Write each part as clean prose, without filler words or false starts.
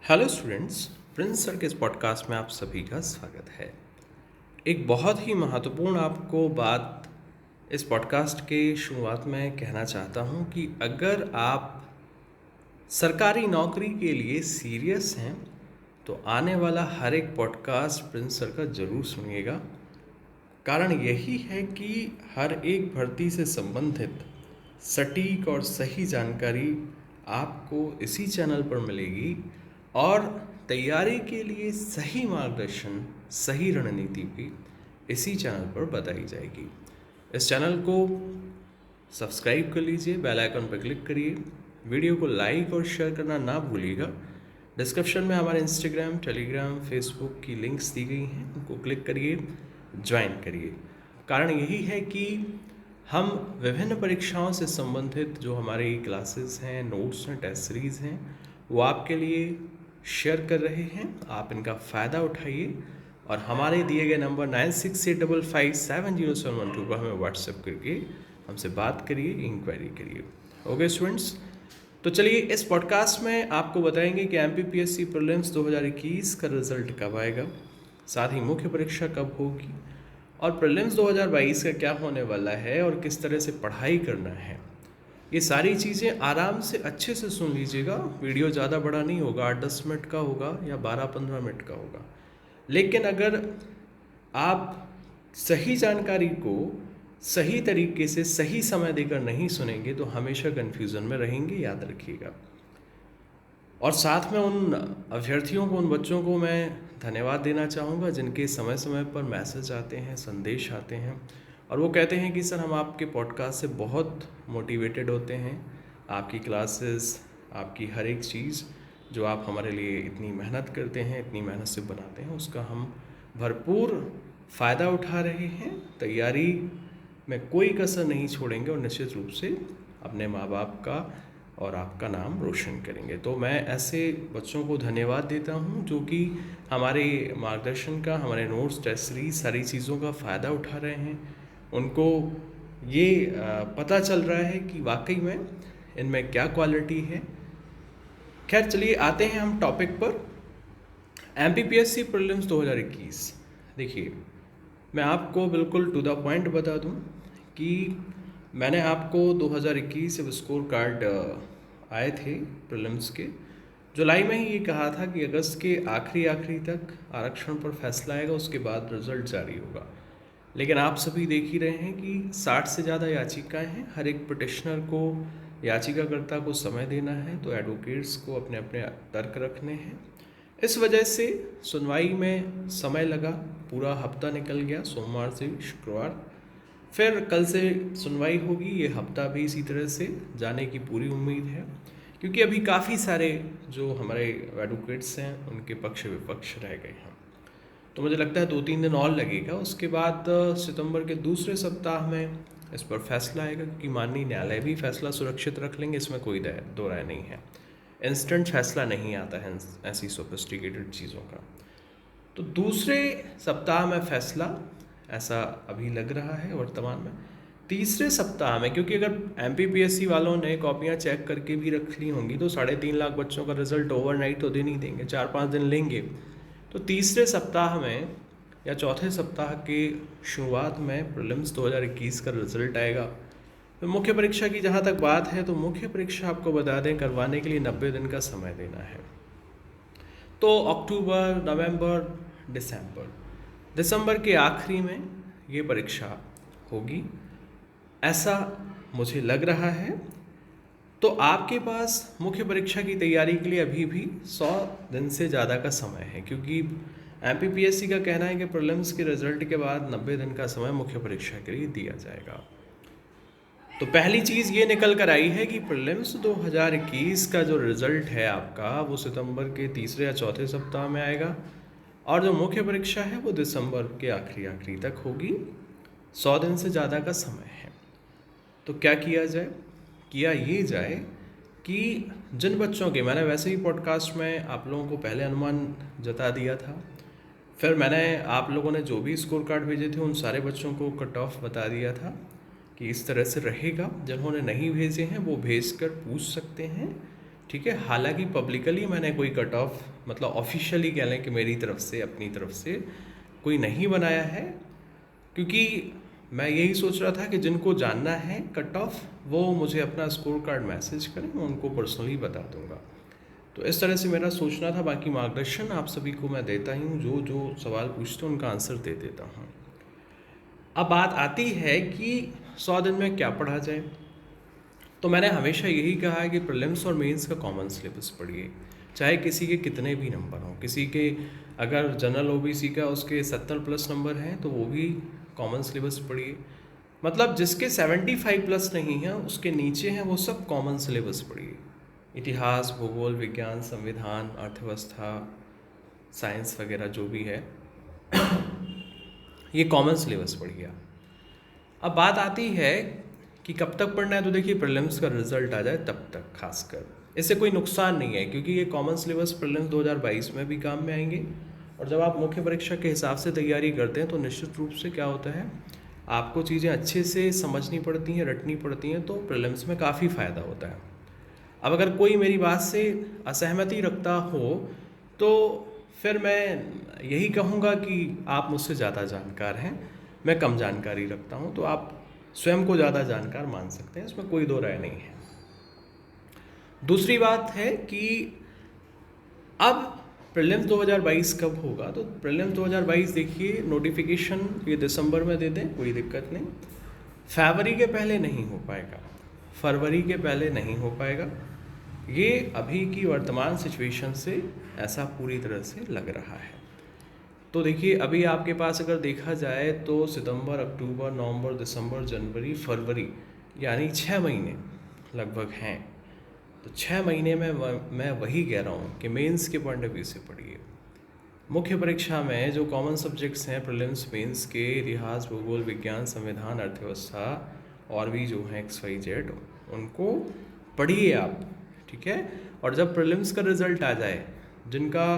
Hello students, Prince sir के इस podcast में आप सभी का स्वागत है। एक बहुत ही महत्वपूर्ण आपको बात इस पॉडकास्ट के शुरुआत में कहना चाहता हूं कि अगर आप सरकारी नौकरी के लिए सीरियस हैं तो आने वाला हर एक पॉडकास्ट प्रिंस सर का ज़रूर सुनिएगा। कारण यही है कि हर एक भर्ती से संबंधित सटीक और सही जानकारी आपको इसी चैनल पर मिलेगी और तैयारी के लिए सही मार्गदर्शन, सही रणनीति भी इसी चैनल पर बताई जाएगी। इस चैनल को सब्सक्राइब कर लीजिए, बेल आइकन पर क्लिक करिए, वीडियो को लाइक और शेयर करना ना भूलिएगा। डिस्क्रिप्शन में हमारे इंस्टाग्राम, टेलीग्राम, फेसबुक की लिंक्स दी गई हैं, उनको क्लिक करिए, ज्वाइन करिए। कारण यही है कि हम विभिन्न परीक्षाओं से संबंधित जो हमारी क्लासेस हैं, नोट्स हैं, टेस्ट सीरीज़ हैं, वो आपके लिए शेयर कर रहे हैं। आप इनका फ़ायदा उठाइए और हमारे दिए गए नंबर 9685570712 पर हमें व्हाट्सएप करके हमसे बात करिए, इंक्वायरी करिए। ओके स्टूडेंट्स, तो चलिए इस पॉडकास्ट में आपको बताएंगे कि एमपीपीएससी प्रीलिम्स 2021 का रिजल्ट कब आएगा, साथ ही मुख्य परीक्षा कब होगी और प्रीलिम्स 2022 का क्या होने वाला है और किस तरह से पढ़ाई करना है। ये सारी चीज़ें आराम से अच्छे से सुन लीजिएगा। वीडियो ज़्यादा बड़ा नहीं होगा, 8-10 मिनट का होगा या 12-15 मिनट का होगा। लेकिन अगर आप सही जानकारी को सही तरीके से सही समय देकर नहीं सुनेंगे तो हमेशा कन्फ्यूज़न में रहेंगे, याद रखिएगा। और साथ में उन अभ्यर्थियों को, उन बच्चों को मैं धन्यवाद देना चाहूँगा जिनके समय समय पर मैसेज आते हैं, संदेश आते हैं और वो कहते हैं कि सर हम आपके पॉडकास्ट से बहुत मोटिवेटेड होते हैं। आपकी क्लासेस, आपकी हर एक चीज़ जो आप हमारे लिए इतनी मेहनत करते हैं, इतनी मेहनत से बनाते हैं, उसका हम भरपूर फ़ायदा उठा रहे हैं। तैयारी में कोई कसर नहीं छोड़ेंगे और निश्चित रूप से अपने माँ बाप का और आपका नाम रोशन करेंगे। तो मैं ऐसे बच्चों को धन्यवाद देता हूँ जो कि हमारे मार्गदर्शन का, हमारे नोट्स, टेस्ट सीरीज, सारी चीज़ों का फ़ायदा उठा रहे हैं। उनको ये पता चल रहा है कि वाकई में इनमें क्या क्वालिटी है। खैर चलिए आते हैं हम टॉपिक पर। MPPSC prelims 2021। देखिए, मैं आपको बिल्कुल टू द पॉइंट बता दूं कि मैंने आपको 2021 जब स्कोर कार्ड आए थे प्रीलिम्स के, जुलाई में ही ये कहा था कि अगस्त के आखिरी तक आरक्षण पर फैसला आएगा, उसके बाद रिजल्ट जारी होगा। लेकिन आप सभी देख ही रहे हैं कि 60 से ज़्यादा याचिकाएं हैं। हर एक पिटिशनर को, याचिकाकर्ता को समय देना है, तो एडवोकेट्स को अपने अपने तर्क रखने हैं। इस वजह से सुनवाई में समय लगा, पूरा हफ्ता निकल गया, सोमवार से शुक्रवार। फिर कल से सुनवाई होगी। ये हफ्ता भी इसी तरह से जाने की पूरी उम्मीद है क्योंकि अभी काफ़ी सारे जो हमारे एडवोकेट्स हैं उनके पक्ष विपक्ष रह गए हैं। तो मुझे लगता है 2-3 दिन और लगेगा। उसके बाद सितंबर के दूसरे सप्ताह में इस पर फैसला आएगा क्योंकि माननीय न्यायालय भी फैसला सुरक्षित रख लेंगे, इसमें कोई दो राय नहीं है। इंस्टेंट फैसला नहीं आता है ऐसी सोफिस्टिकेटेड चीज़ों का। तो दूसरे सप्ताह में फैसला, ऐसा अभी लग रहा है वर्तमान में। तीसरे सप्ताह में, क्योंकि अगर एमपीपीएससी वालों ने कॉपियाँ चेक करके भी रख ली होंगी तो 3.5 लाख बच्चों का रिजल्ट ओवरनाइट तो दे नहीं देंगे, 4-5 दिन लेंगे। तो तीसरे सप्ताह में या चौथे सप्ताह के शुरुआत में प्रीलिम्स 2021 का रिजल्ट आएगा। तो मुख्य परीक्षा की जहाँ तक बात है, तो मुख्य परीक्षा आपको बता दें करवाने के लिए 90 दिन का समय देना है। तो अक्टूबर, नवंबर, दिसंबर के आखिरी में ये परीक्षा होगी, ऐसा मुझे लग रहा है। तो आपके पास मुख्य परीक्षा की तैयारी के लिए अभी भी 100 दिन से ज़्यादा का समय है क्योंकि एमपीपीएससी का कहना है कि प्रीलिम्स के रिजल्ट के बाद 90 दिन का समय मुख्य परीक्षा के लिए दिया जाएगा। तो पहली चीज़ ये निकल कर आई है कि प्रीलिम्स 2021 का जो रिज़ल्ट है आपका, वो सितंबर के तीसरे या चौथे सप्ताह में आएगा और जो मुख्य परीक्षा है वो दिसंबर के आखिरी तक होगी। 100 दिन से ज़्यादा का समय है। तो क्या किया जाए? किया ये जाए कि जिन बच्चों के, मैंने वैसे ही पॉडकास्ट में आप लोगों को पहले अनुमान जता दिया था, फिर मैंने आप लोगों ने जो भी स्कोर कार्ड भेजे थे उन सारे बच्चों को कट ऑफ बता दिया था कि इस तरह से रहेगा। जिन्होंने नहीं भेजे हैं वो भेज कर पूछ सकते हैं ठीक है। हालांकि पब्लिकली मैंने कोई कट ऑफ मतलब ऑफिशियली कह लें कि मेरी तरफ से अपनी तरफ से कोई नहीं बनाया है, क्योंकि मैं यही सोच रहा था कि जिनको जानना है कट ऑफ वो मुझे अपना स्कोर कार्ड मैसेज करें, मैं उनको पर्सनली बता दूंगा। तो इस तरह से मेरा सोचना था। बाकी मार्गदर्शन आप सभी को मैं देता ही हूँ, जो जो सवाल पूछते हैं उनका आंसर दे देता हूँ। अब बात आती है कि 100 दिन में क्या पढ़ा जाए। तो मैंने हमेशा यही कहा है कि प्रीलिम्स और मेंस का कॉमन सिलेबस पढ़िए, चाहे किसी के कितने भी नंबर हों। किसी के अगर जनरल ओबीसी का उसके 70 प्लस नंबर हैं तो वो भी कॉमन सिलेबस पढ़िए। मतलब जिसके 75 प्लस नहीं है, उसके नीचे हैं, वो सब कॉमन सिलेबस पढ़िए। इतिहास, भूगोल, विज्ञान, संविधान, अर्थव्यवस्था, साइंस वगैरह जो भी है ये कॉमन सिलेबस पढ़िए। अब बात आती है कि कब तक पढ़ना है, तो देखिए प्रीलिम्स का रिजल्ट आ जाए तब तक, खासकर इससे कोई नुकसान नहीं है, क्योंकि ये कॉमन सिलेबस प्रीलिम्स 2022 में भी काम में आएंगे। और जब आप मुख्य परीक्षा के हिसाब से तैयारी करते हैं तो निश्चित रूप से क्या होता है, आपको चीज़ें अच्छे से समझनी पड़ती हैं, रटनी पड़ती हैं, तो प्रीलिम्स में काफ़ी फ़ायदा होता है। अब अगर कोई मेरी बात से असहमति रखता हो तो फिर मैं यही कहूँगा कि आप मुझसे ज़्यादा जानकार हैं, मैं कम जानकारी रखता हूँ, तो आप स्वयं को ज़्यादा जानकार मान सकते हैं, इसमें कोई दो राय नहीं है। दूसरी बात है कि अब प्रीलिम्स 2022 कब होगा, तो प्रीलिम्स 2022 देखिए नोटिफिकेशन ये दिसंबर में दे दें, कोई दिक्कत नहीं। फरवरी के पहले नहीं हो पाएगा, फरवरी के पहले नहीं हो पाएगा, ये अभी की वर्तमान सिचुएशन से ऐसा पूरी तरह से लग रहा है। तो देखिए अभी आपके पास अगर देखा जाए तो सितंबर, अक्टूबर, नवंबर, दिसंबर, जनवरी, फरवरी, यानी 6 महीने लगभग हैं। तो 6 महीने में मैं वही कह रहा हूँ कि मेंस के पॉइंट ऑफ व्यू से पढ़िए। मुख्य परीक्षा में जो कॉमन सब्जेक्ट्स हैं प्रीलिम्स मेंस के, इतिहास, भूगोल, विज्ञान, संविधान, अर्थव्यवस्था और भी जो हैं XYZ, उनको पढ़िए आप, ठीक है। और जब प्रीलिम्स का रिजल्ट आ जाए, जिनका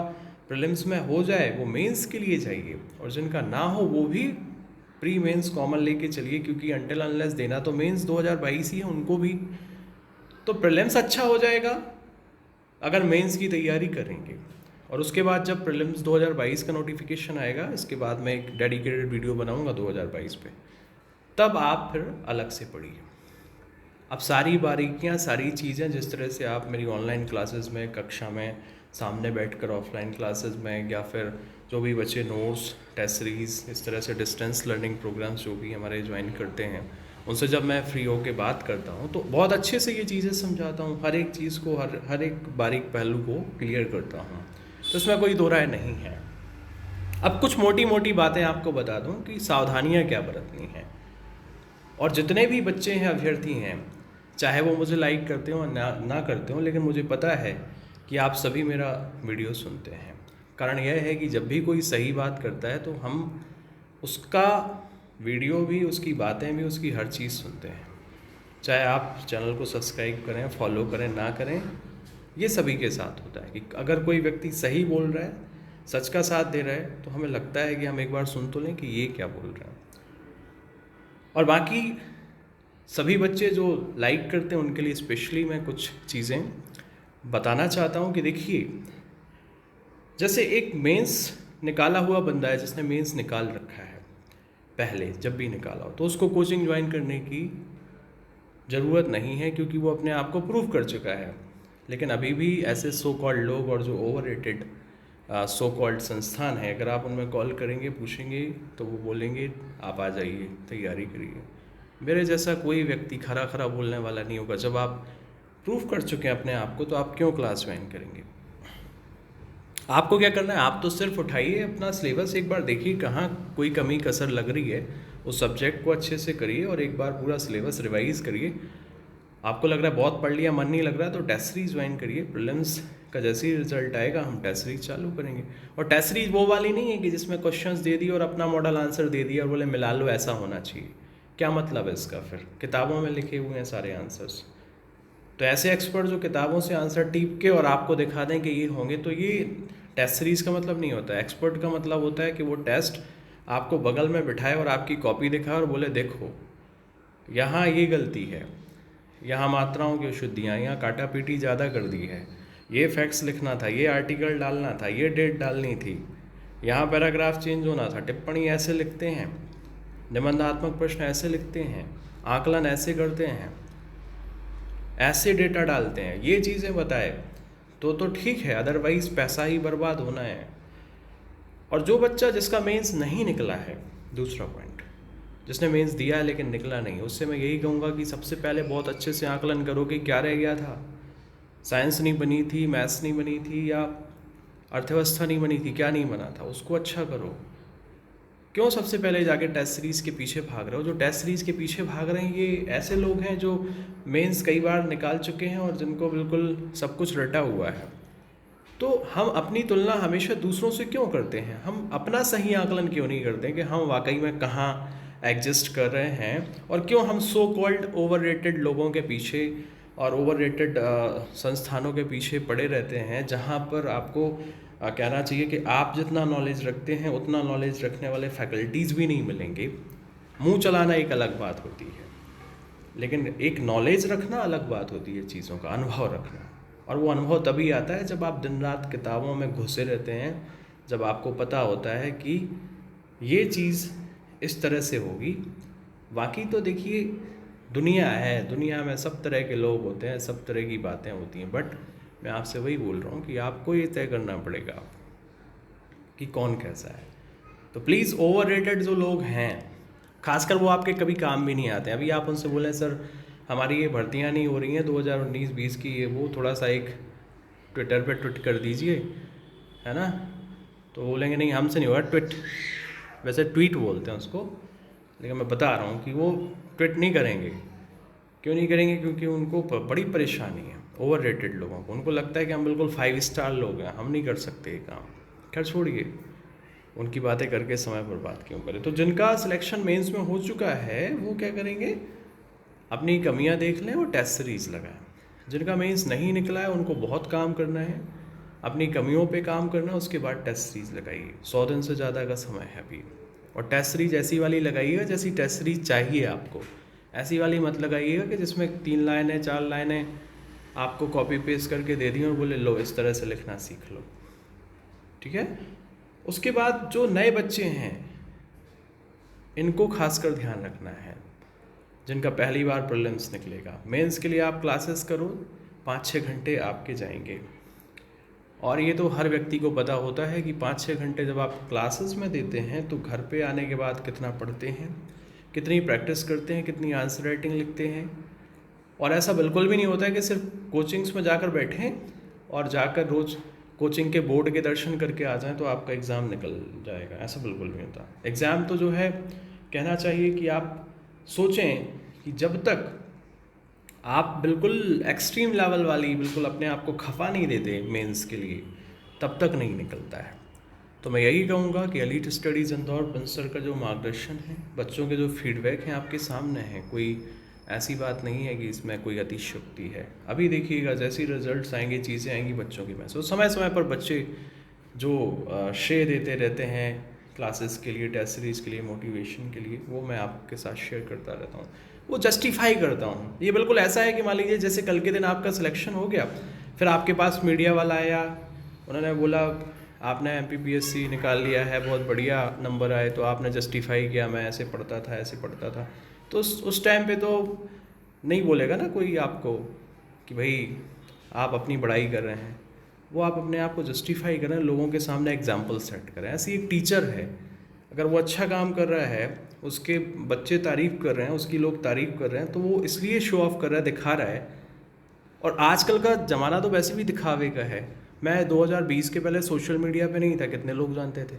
प्रीलिम्स में हो जाए वो मेंस के लिए जाइए, और जिनका ना हो वो भी प्री मेंस कॉमन लेके चलिए, क्योंकि अनटिल अनलेस देना तो मेंस 2022 ही है उनको भी। तो प्रीलिम्स अच्छा हो जाएगा अगर मेंस की तैयारी करेंगे, और उसके बाद जब प्रीलिम्स 2022 का नोटिफिकेशन आएगा, इसके बाद मैं एक डेडिकेटेड वीडियो बनाऊंगा 2022 पे, तब आप फिर अलग से पढ़िए। अब सारी बारीकियाँ, सारी चीज़ें जिस तरह से आप मेरी ऑनलाइन क्लासेस में, कक्षा में सामने बैठकर, ऑफलाइन क्लासेस में, या फिर जो भी बच्चे नोट्स, टेस्ट सीरीज़, इस तरह से डिस्टेंस लर्निंग प्रोग्राम्स जो भी हमारे ज्वाइन करते हैं, उनसे जब मैं फ्री होकर बात करता हूँ तो बहुत अच्छे से ये चीज़ें समझाता हूँ, हर एक चीज़ को, हर एक बारीक पहलू को क्लियर करता हूँ, तो इसमें कोई दो राय नहीं है। अब कुछ मोटी मोटी बातें आपको बता दूँ कि सावधानियाँ क्या बरतनी हैं। और जितने भी बच्चे हैं, अभ्यर्थी हैं, चाहे वो मुझे लाइक करते हो ना करते हो, लेकिन मुझे पता है कि आप सभी मेरा वीडियो सुनते हैं। कारण यह है कि जब भी कोई सही बात करता है तो हम उसका वीडियो भी, उसकी बातें भी, उसकी हर चीज़ सुनते हैं। चाहे आप चैनल को सब्सक्राइब करें, फॉलो करें, ना करें, ये सभी के साथ होता है कि अगर कोई व्यक्ति सही बोल रहा है, सच का साथ दे रहा है, तो हमें लगता है कि हम एक बार सुन तो लें कि ये क्या बोल रहा है। और बाकी सभी बच्चे जो लाइक करते हैं उनके लिए स्पेशली मैं कुछ चीज़ें बताना चाहता हूँ कि देखिए, जैसे एक मेंस निकाला हुआ बंदा है, जिसने मेंस निकाल रखा है पहले, जब भी निकाला हो, तो उसको कोचिंग ज्वाइन करने की ज़रूरत नहीं है, क्योंकि वो अपने आप को प्रूव कर चुका है। लेकिन अभी भी ऐसे सो कॉल्ड लोग और जो ओवररेटेड सो कॉल्ड संस्थान है, अगर आप उनमें कॉल करेंगे, पूछेंगे, तो वो बोलेंगे आप आ जाइए, तैयारी करिए। मेरे जैसा कोई व्यक्ति खरा खरा बोलने वाला नहीं होगा। जब आप प्रूव कर चुके हैं अपने आप को, तो आप क्यों क्लास ज्वाइन करेंगे। आपको क्या करना है, आप तो सिर्फ उठाइए अपना सिलेबस, एक बार देखिए कहाँ कोई कमी कसर लग रही है, उस सब्जेक्ट को अच्छे से करिए और एक बार पूरा सिलेबस रिवाइज करिए। आपको लग रहा है बहुत पढ़ लिया, मन नहीं लग रहा है, तो टेस्ट सीरीज ज्वाइन करिए। प्रीलिम्स का जैसे ही रिजल्ट आएगा हम टेस्ट सीरीज चालू करेंगे। और टेस्ट सीरीज वो वाली नहीं है कि जिसमें क्वेश्चंस दे दिए और अपना मॉडल आंसर दे दिया और बोले मिला लो, ऐसा होना चाहिए। क्या मतलब है इसका, फिर किताबों में लिखे हुए हैं सारे आंसर्स, तो ऐसे एक्सपर्ट जो किताबों से आंसर टीप के और आपको दिखा दें कि ये होंगे, तो ये टेस्ट सीरीज़ का मतलब नहीं होता है। एक्सपर्ट का मतलब होता है कि वो टेस्ट आपको बगल में बिठाए और आपकी कॉपी दिखाए और बोले देखो यहाँ ये गलती है, यहाँ मात्राओं की अशुद्धियाँ, यहाँ काटा पीटी ज़्यादा कर दी है, ये फैक्ट्स लिखना था, ये आर्टिकल डालना था, ये डेट डालनी थी, यहाँ पैराग्राफ चेंज होना था, टिप्पणी ऐसे लिखते हैं, निबंधात्मक प्रश्न ऐसे लिखते हैं, आकलन ऐसे करते हैं, ऐसे डेटा डालते हैं, ये चीज़ें बताए तो ठीक है, अदरवाइज पैसा ही बर्बाद होना है। और जो बच्चा जिसका मेंस नहीं निकला है, दूसरा पॉइंट, जिसने मेंस दिया है लेकिन निकला नहीं, उससे मैं यही कहूँगा कि सबसे पहले बहुत अच्छे से आकलन करो कि क्या रह गया था। साइंस नहीं बनी थी, मैथ्स नहीं बनी थी, या अर्थव्यवस्था नहीं बनी थी, क्या नहीं बना था, उसको अच्छा करो। क्यों सबसे पहले जाके टेस्ट सीरीज़ के पीछे भाग रहे हो? जो टेस्ट सीरीज़ के पीछे भाग रहे हैं ये ऐसे लोग हैं जो मेंस कई बार निकाल चुके हैं और जिनको बिल्कुल सब कुछ रटा हुआ है। तो हम अपनी तुलना हमेशा दूसरों से क्यों करते हैं? हम अपना सही आकलन क्यों नहीं करते कि हम वाकई में कहाँ एग्जिस्ट कर रहे हैं, और क्यों हम सो कॉल्ड ओवररेटेड लोगों के पीछे और ओवररेटेड संस्थानों के पीछे पड़े रहते हैं, जहाँ पर आपको कहना चाहिए कि आप जितना नॉलेज रखते हैं उतना नॉलेज रखने वाले फैकल्टीज़ भी नहीं मिलेंगे। मुंह चलाना एक अलग बात होती है, लेकिन एक नॉलेज रखना अलग बात होती है, चीज़ों का अनुभव रखना। और वो अनुभव तभी आता है जब आप दिन रात किताबों में घुसे रहते हैं, जब आपको पता होता है कि ये चीज़ इस तरह से होगी। बाकी तो देखिए, दुनिया है, दुनिया में सब तरह के लोग होते हैं, सब तरह की बातें होती हैं, बट मैं आपसे वही बोल रहा हूँ कि आपको ये तय करना पड़ेगा कि कौन कैसा है। तो प्लीज़ ओवररेटेड जो लोग हैं, खासकर वो आपके कभी काम भी नहीं आते हैं। अभी आप उनसे बोलें सर हमारी ये भर्तियाँ नहीं हो रही हैं 2019-20 की, ये वो थोड़ा सा एक ट्विटर पे ट्वीट कर दीजिए, है ना, तो बोलेंगे नहीं हमसे नहीं होगा ट्वीट। वैसे ट्वीट बोलते हैं उसको, लेकिन मैं बता रहा हूँ कि वो ट्वीट नहीं करेंगे। क्यों नहीं करेंगे? क्योंकि उनको बड़ी परेशानी है ओवररेटेड लोगों को। उनको लगता है कि हम बिल्कुल 5 स्टार लोग हैं, हम नहीं कर सकते ये काम। खैर छोड़िए, उनकी बातें करके समय पर बात क्यों करें। तो जिनका सिलेक्शन मेंस में हो चुका है वो क्या करेंगे, अपनी कमियां देख लें और टेस्ट सीरीज लगाएं। जिनका मेंस नहीं निकला है उनको बहुत काम करना है, अपनी कमियों पे काम करना है, उसके बाद टेस्ट सीरीज लगाइए। 100 दिन से ज़्यादा का समय है अभी, और टेस्ट सीरीज ऐसी वाली लगाइएगा जैसी टेस्ट सीरीज चाहिए आपको। ऐसी वाली मत लगाइएगा कि जिसमें 3 लाइनें 4 लाइनें आपको कॉपी पेस्ट करके दे दी और बोले लो इस तरह से लिखना सीख लो, ठीक है। उसके बाद जो नए बच्चे हैं इनको खासकर ध्यान रखना है, जिनका पहली बार प्रीलिम्स निकलेगा। मेंस के लिए आप क्लासेस करो, 5-6 घंटे आपके जाएंगे, और ये तो हर व्यक्ति को पता होता है कि 5-6 घंटे जब आप क्लासेस में देते हैं तो घर पे आने के बाद कितना पढ़ते हैं, कितनी प्रैक्टिस करते हैं, कितनी आंसर राइटिंग लिखते हैं। और ऐसा बिल्कुल भी नहीं होता है कि सिर्फ कोचिंग्स में जाकर बैठें और जाकर रोज़ कोचिंग के बोर्ड के दर्शन करके आ जाएं तो आपका एग्ज़ाम निकल जाएगा। ऐसा बिल्कुल नहीं होता। एग्ज़ाम तो जो है, कहना चाहिए कि आप सोचें कि जब तक आप बिल्कुल एक्सट्रीम लेवल वाली, बिल्कुल अपने आप को खफा नहीं देते मेंस के लिए, तब तक नहीं निकलता है। तो मैं यही कहूँगा कि elite studies Indore Prince sir का जो मार्गदर्शन है, बच्चों के जो फीडबैक हैं आपके सामने हैं, कोई ऐसी बात नहीं है कि इसमें कोई अतिशयोक्ति है। अभी देखिएगा जैसी रिजल्ट्स आएंगे, चीज़ें आएंगी बच्चों की मैसेज, समय समय पर बच्चे जो श्रेय देते रहते हैं क्लासेस के लिए, टेस्ट सीरीज़ के लिए, मोटिवेशन के लिए, वो मैं आपके साथ शेयर करता रहता हूँ, वो जस्टिफाई करता हूँ। ये बिल्कुल ऐसा है कि मान लीजिए जैसे कल के दिन आपका सिलेक्शन हो गया, फिर आपके पास मीडिया वाला आया, उन्होंने बोला आपने MPPSC निकाल लिया है, बहुत बढ़िया नंबर आए, तो आपने जस्टिफाई किया मैं ऐसे पढ़ता था, ऐसे पढ़ता था। तो उस टाइम पे तो नहीं बोलेगा ना कोई आपको कि भाई आप अपनी बड़ाई कर रहे हैं, वो आप अपने आप को जस्टिफाई करें, लोगों के सामने एग्जाम्पल सेट करें। ऐसी एक टीचर है, अगर वो अच्छा काम कर रहा है, उसके बच्चे तारीफ़ कर रहे हैं, उसकी लोग तारीफ़ कर रहे हैं, तो वो इसलिए शो ऑफ कर रहा है, दिखा रहा है। और आजकल का ज़माना तो वैसे भी दिखावे का है। मैं 2020 के पहले सोशल मीडिया पे नहीं था, कितने लोग जानते थे।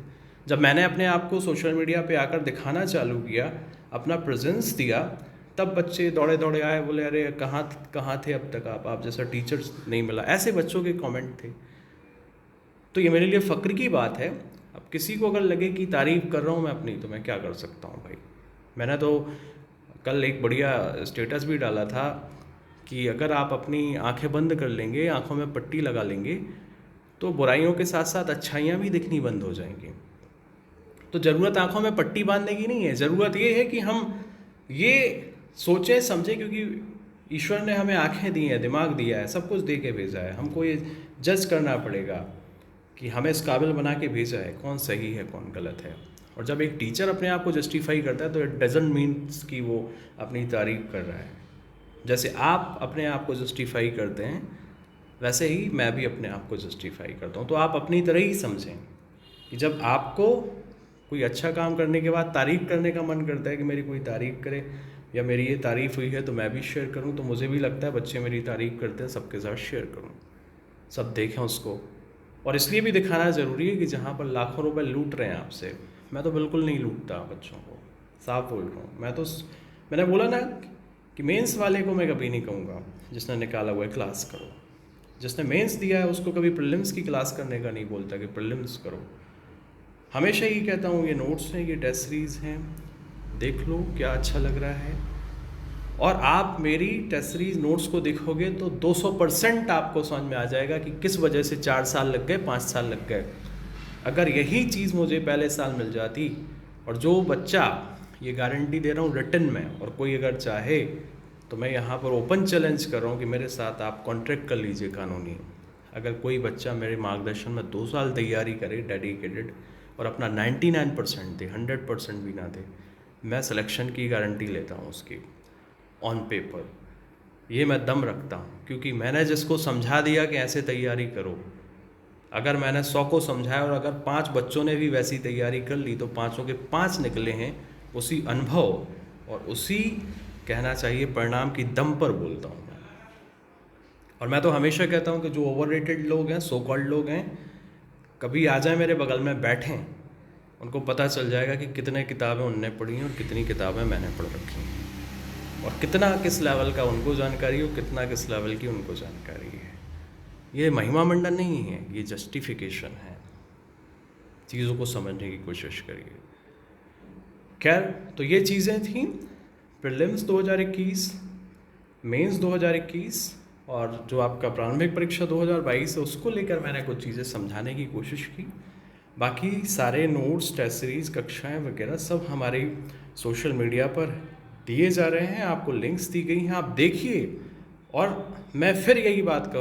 जब मैंने अपने आप को सोशल मीडिया पे आकर दिखाना चालू किया, अपना प्रेजेंस दिया, तब बच्चे दौड़े दौड़े आए, बोले अरे कहाँ थे अब तक आप जैसा टीचर नहीं मिला। ऐसे बच्चों के कमेंट थे। तो ये मेरे लिए फ़क्र की बात है। अब किसी को अगर लगे कि तारीफ़ कर रहा हूँ मैं अपनी, तो मैं क्या कर सकता हूँ भाई। मैंने तो कल एक बढ़िया स्टेटस भी डाला था कि अगर आप अपनी आंखें बंद कर लेंगे, आंखों में पट्टी लगा लेंगे, तो बुराइयों के साथ साथ अच्छाइयाँ भी दिखनी बंद हो जाएंगी। तो ज़रूरत आंखों में पट्टी बांधने की नहीं है, ज़रूरत ये है कि हम ये सोचें समझें, क्योंकि ईश्वर ने हमें आंखें दी हैं, दिमाग दिया है, सब कुछ दे के भेजा है। हमको ये जज करना पड़ेगा कि हमें इस काबिल बना के भेजा है, कौन सही है कौन गलत है। और जब एक टीचर अपने आप को जस्टिफाई करता है तो इट डजंट मीन्स कि वो अपनी तारीफ कर रहा है। जैसे आप अपने आप को जस्टिफाई करते हैं वैसे ही मैं भी अपने आप को जस्टिफाई करता हूँ। तो आप अपनी तरह ही समझें कि जब आपको कोई अच्छा काम करने के बाद तारीफ़ करने का मन करता है कि मेरी कोई तारीफ़ करे या मेरी ये तारीफ़ हुई है तो मैं भी शेयर करूं, तो मुझे भी लगता है बच्चे मेरी तारीफ़ करते हैं सबके साथ शेयर करूं, सब देखें उसको। और इसलिए भी दिखाना ज़रूरी है कि जहाँ पर लाखों रुपए लूट रहे हैं आपसे, मैं तो बिल्कुल नहीं लूटता बच्चों को, साफ बोल रहा हूँ। मैंने बोला ना कि मेंस वाले को मैं कभी नहीं कहूँगा जिसने निकाला हुआ है क्लास करो, जिसने मेंस दिया है उसको कभी प्रीलिम्स की क्लास करने का नहीं बोलता कि प्रीलिम्स करो। हमेशा ही कहता हूँ ये नोट्स हैं, ये टेस्ट सीरीज़ हैं, देख लो क्या अच्छा लग रहा है। और आप मेरी टेस्ट सीरीज नोट्स को देखोगे तो 200% आपको समझ में आ जाएगा कि किस वजह से 4 साल लग गए, 5 साल लग गए। अगर यही चीज़ मुझे पहले साल मिल जाती, और जो बच्चा, ये गारंटी दे रहा हूँ रिटन में, और कोई अगर चाहे तो मैं यहाँ पर ओपन चैलेंज कर रहा हूँ कि मेरे साथ आप कॉन्ट्रैक्ट कर लीजिए कानूनी। अगर कोई बच्चा मेरे मार्गदर्शन में 2 साल तैयारी करे डेडिकेटेड और अपना 99% दे, 100% भी ना दे, मैं सिलेक्शन की गारंटी लेता हूँ उसकी ऑन पेपर। ये मैं दम रखता हूँ क्योंकि मैंने जिसको समझा दिया कि ऐसे तैयारी करो, अगर मैंने 100 को समझाया और अगर 5 बच्चों ने भी वैसी तैयारी कर ली तो 5 के 5 निकले हैं उसी अनुभव और उसी कहना चाहिए परिणाम की दम पर बोलता हूँ मैं। और मैं तो हमेशा कहता हूँ कि जो ओवररेटेड लोग हैं, सो कॉल्ड लोग हैं, कभी आ जाए मेरे बगल में बैठें, उनको पता चल जाएगा कि कितने किताबें उनने पढ़ी हैं और कितनी किताबें मैंने पढ़ रखी हैं, और कितना किस लेवल का उनको जानकारी हो, कितना किस लेवल की उनको जानकारी है। ये महिमा मंडन नहीं है, ये जस्टिफिकेशन है। चीज़ों को समझने की कोशिश करिए। खैर, तो ये चीज़ें थीं प्रीलिम्स 2021, मेंस 2021 और जो आपका प्रारंभिक परीक्षा 2022 है उसको लेकर मैंने कुछ चीज़ें समझाने की कोशिश की। बाकी सारे नोट्स, टेस्ट सीरीज़, कक्षाएं वगैरह सब हमारे सोशल मीडिया पर दिए जा रहे हैं, आपको लिंक्स दी गई हैं, आप देखिए। और मैं फिर यही बात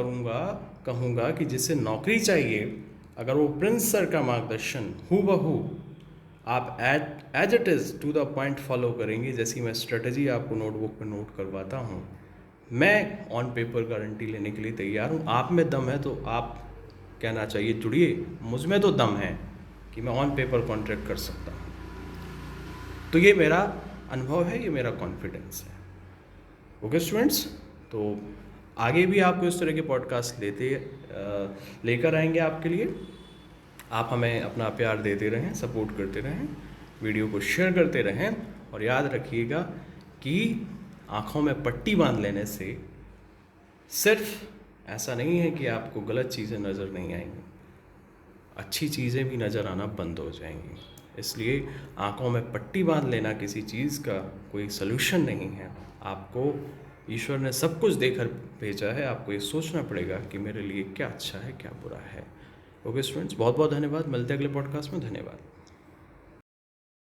कहूँगा कि जिसे नौकरी चाहिए, अगर वो प्रिंस सर का मार्गदर्शन हूबहू आप as it is to the point follow करेंगे, जैसी मैं स्ट्रेटजी आपको नोटबुक पर नोट करवाता हूँ, मैं ऑन पेपर गारंटी लेने के लिए तैयार हूँ। आप में दम है तो आप कहना चाहिए जुड़िए, मुझ में तो दम है कि मैं ऑन पेपर कॉन्ट्रैक्ट कर सकता हूँ। तो ये मेरा अनुभव है, ये मेरा कॉन्फिडेंस है। ओके स्टूडेंट्स, तो आगे भी आपको इस तरह के पॉडकास्ट लेकर आएंगे आपके लिए। आप हमें अपना प्यार देते रहें, सपोर्ट करते रहें, वीडियो को शेयर करते रहें, और याद रखिएगा कि आँखों में पट्टी बांध लेने से सिर्फ ऐसा नहीं है कि आपको गलत चीज़ें नज़र नहीं आएंगी, अच्छी चीज़ें भी नज़र आना बंद हो जाएंगी। इसलिए आँखों में पट्टी बांध लेना किसी चीज़ का कोई सलूशन नहीं है। आपको ईश्वर ने सब कुछ देकर भेजा है, आपको ये सोचना पड़ेगा कि मेरे लिए क्या अच्छा है क्या बुरा है। ओके स्टूडेंट्स, बहुत बहुत धन्यवाद। मिलते हैं अगले पॉडकास्ट में। धन्यवाद।